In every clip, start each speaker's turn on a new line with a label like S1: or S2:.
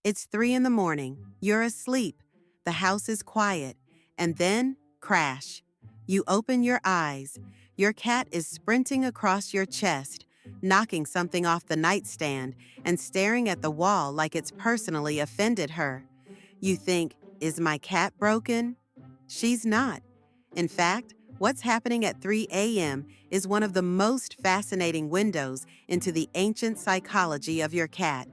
S1: It's 3 in the morning, you're asleep, the house is quiet, and then, crash. You open your eyes. Your cat is sprinting across your chest, knocking something off the nightstand and staring at the wall like it's personally offended her. You think, is my cat broken? She's not. In fact, what's happening at 3 a.m. is one of the most fascinating windows into the ancient psychology of your cat.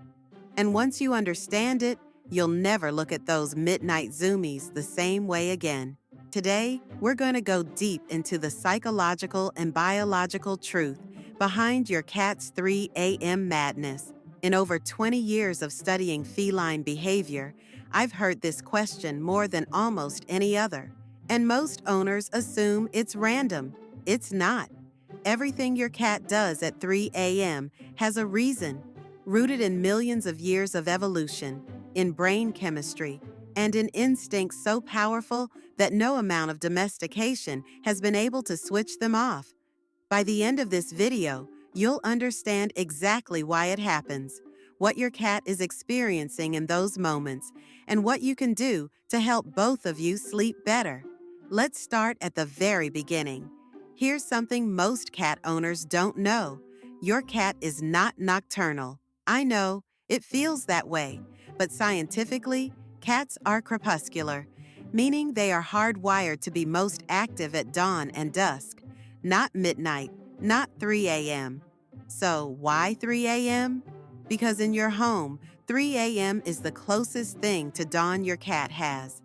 S1: And once you understand it, you'll never look at those midnight Zoomies the same way again. Today, we're going to go deep into the psychological and biological truth behind your cat's 3 a.m. madness. In over 20 years of studying feline behavior, I've heard this question more than almost any other. And most owners assume it's random. It's not. Everything your cat does at 3 a.m. has a reason, rooted in millions of years of evolution, in brain chemistry, and in instincts so powerful that no amount of domestication has been able to switch them off. By the end of this video, you'll understand exactly why it happens, what your cat is experiencing in those moments, and what you can do to help both of you sleep better. Let's start at the very beginning. Here's something most cat owners don't know. Your cat is not nocturnal. I know, it feels that way, but scientifically, cats are crepuscular, meaning they are hardwired to be most active at dawn and dusk, not midnight, not 3 a.m. So why 3 a.m.? Because in your home, 3 a.m. is the closest thing to dawn your cat has.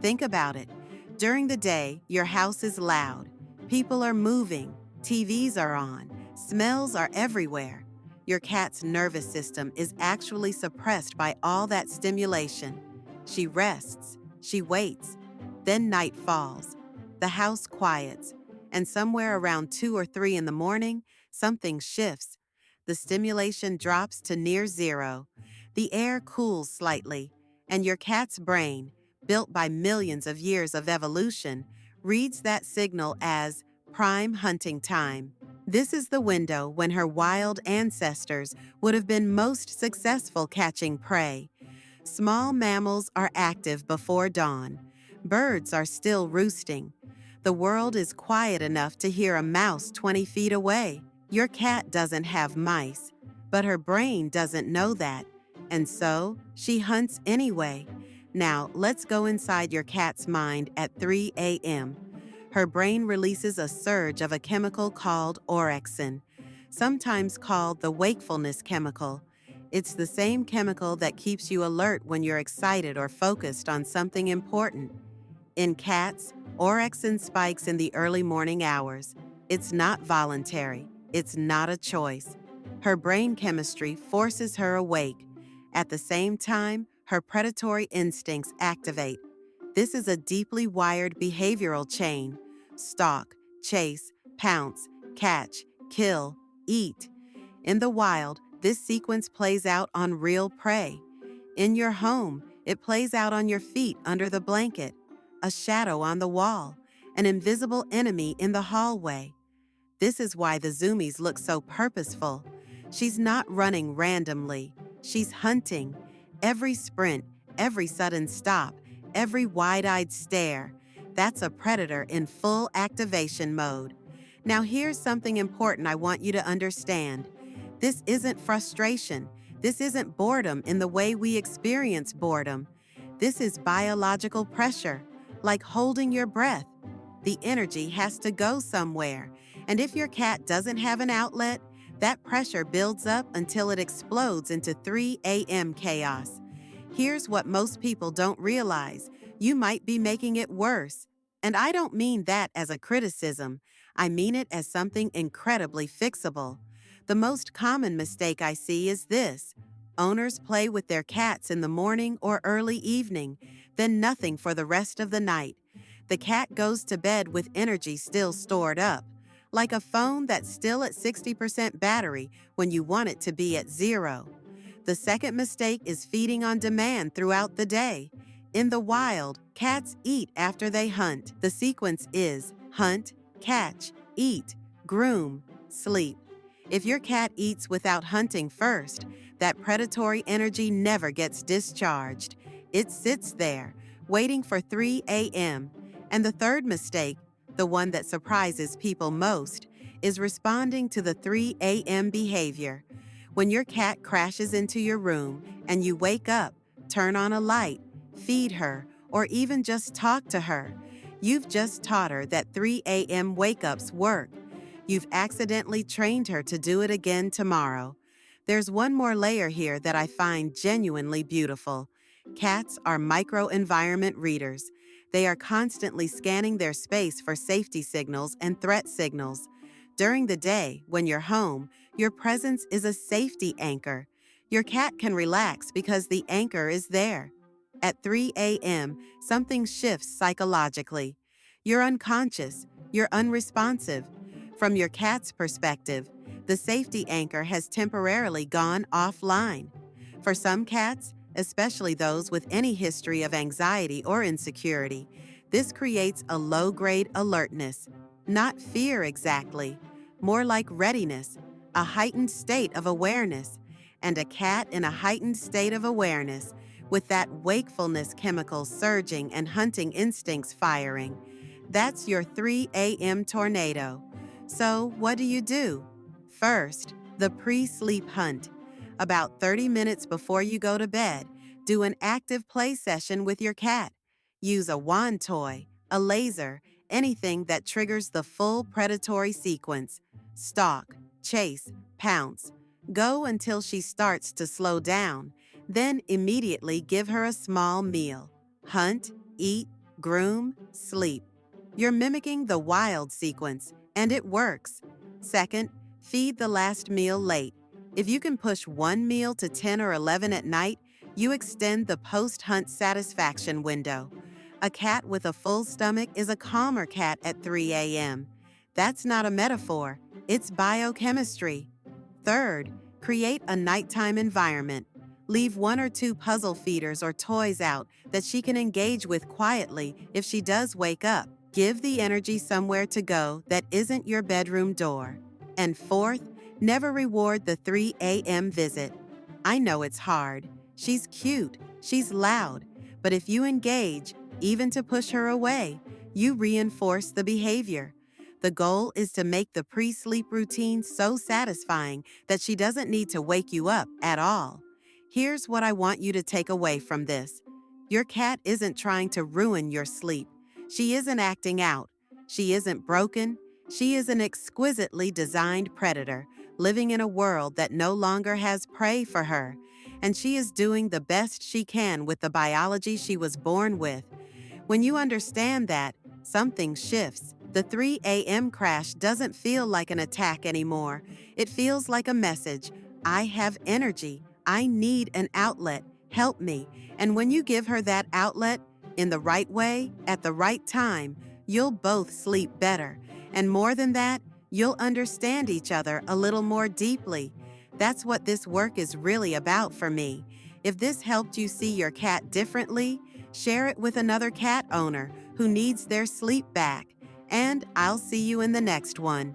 S1: Think about it. During the day, your house is loud. People are moving, TVs are on, smells are everywhere. Your cat's nervous system is actually suppressed by all that stimulation. She rests, she waits. Then night falls. The house quiets, and somewhere around 2 or 3 in the morning, something shifts. The stimulation drops to near zero. The air cools slightly, and your cat's brain, built by millions of years of evolution, reads that signal as prime hunting time. This is the window when her wild ancestors would have been most successful catching prey. Small mammals are active before dawn. Birds are still roosting. The world is quiet enough to hear a mouse 20 feet away. Your cat doesn't have mice, but her brain doesn't know that, and so she hunts anyway. Now, let's go inside your cat's mind at 3 a.m. Her brain releases a surge of a chemical called orexin, sometimes called the wakefulness chemical. It's the same chemical that keeps you alert when you're excited or focused on something important. In cats, orexin spikes in the early morning hours. It's not voluntary. It's not a choice. Her brain chemistry forces her awake. At the same time, her predatory instincts activate. This is a deeply wired behavioral chain. Stalk, chase, pounce, catch, kill, eat. In the wild, this sequence plays out on real prey. In your home, it plays out on your feet under the blanket, a shadow on the wall, an invisible enemy in the hallway. This is why the Zoomies look so purposeful. She's not running randomly. She's hunting. Every sprint, every sudden stop, every wide-eyed stare. That's a predator in full activation mode. Now here's something important I want you to understand. This isn't frustration. This isn't boredom in the way we experience boredom. This is biological pressure, like holding your breath. The energy has to go somewhere, and if your cat doesn't have an outlet, that pressure builds up until it explodes into 3 a.m. chaos. Here's what most people don't realize. You might be making it worse. And I don't mean that as a criticism. I mean it as something incredibly fixable. The most common mistake I see is this. Owners play with their cats in the morning or early evening, then nothing for the rest of the night. The cat goes to bed with energy still stored up, like a phone that's still at 60% battery when you want it to be at 0. The second mistake is feeding on demand throughout the day. In the wild, cats eat after they hunt. The sequence is hunt, catch, eat, groom, sleep. If your cat eats without hunting first, That predatory energy never gets discharged. It sits there, waiting for 3 a.m. And the third mistake, the one that surprises people most, is responding to the 3 a.m. behavior. When your cat crashes into your room and you wake up, turn on a light, feed her, or even just talk to her, you've just taught her that 3 a.m. wake-ups work. You've accidentally trained her to do it again tomorrow. There's one more layer here that I find genuinely beautiful. Cats are microenvironment readers. They are constantly scanning their space for safety signals and threat signals. During the day, when you're home, your presence is a safety anchor. Your cat can relax because the anchor is there. At 3 a.m., something shifts psychologically. You're unconscious, you're unresponsive. From your cat's perspective, the safety anchor has temporarily gone offline. For some cats, especially those with any history of anxiety or insecurity, this creates a low-grade alertness. Not fear exactly, more like readiness, a heightened state of awareness. And a cat in a heightened state of awareness, with that wakefulness chemical surging and hunting instincts firing, that's your 3 a.m. tornado. So what do? First, the pre-sleep hunt. About 30 minutes before you go to bed, do an active play session with your cat. Use a wand toy, a laser, anything that triggers the full predatory sequence. Stalk, chase, pounce. Go until she starts to slow down. Then immediately give her a small meal. Hunt, eat, groom, sleep. You're mimicking the wild sequence, and it works. Second, feed the last meal late. If you can push one meal to 10 or 11 at night, you extend the post-hunt satisfaction window. A cat with a full stomach is a calmer cat at 3 a.m. That's not a metaphor, it's biochemistry. Third, create a nighttime environment. Leave 1 or 2 puzzle feeders or toys out that she can engage with quietly if she does wake up. Give the energy somewhere to go that isn't your bedroom door. And fourth, never reward the 3 a.m. visit. I know it's hard. She's cute, she's loud, but if you engage, even to push her away, you reinforce the behavior. The goal is to make the pre-sleep routine so satisfying that she doesn't need to wake you up at all. Here's what I want you to take away from this. Your cat isn't trying to ruin your sleep. She isn't acting out. She isn't broken. She is an exquisitely designed predator, living in a world that no longer has prey for her. And she is doing the best she can with the biology she was born with. When you understand that, something shifts. The 3 a.m. crash doesn't feel like an attack anymore. It feels like a message. I have energy. I need an outlet. Help me. And when you give her that outlet, in the right way, at the right time, you'll both sleep better. And more than that, you'll understand each other a little more deeply. That's what this work is really about for me. If this helped you see your cat differently, share it with another cat owner who needs their sleep back. And I'll see you in the next one.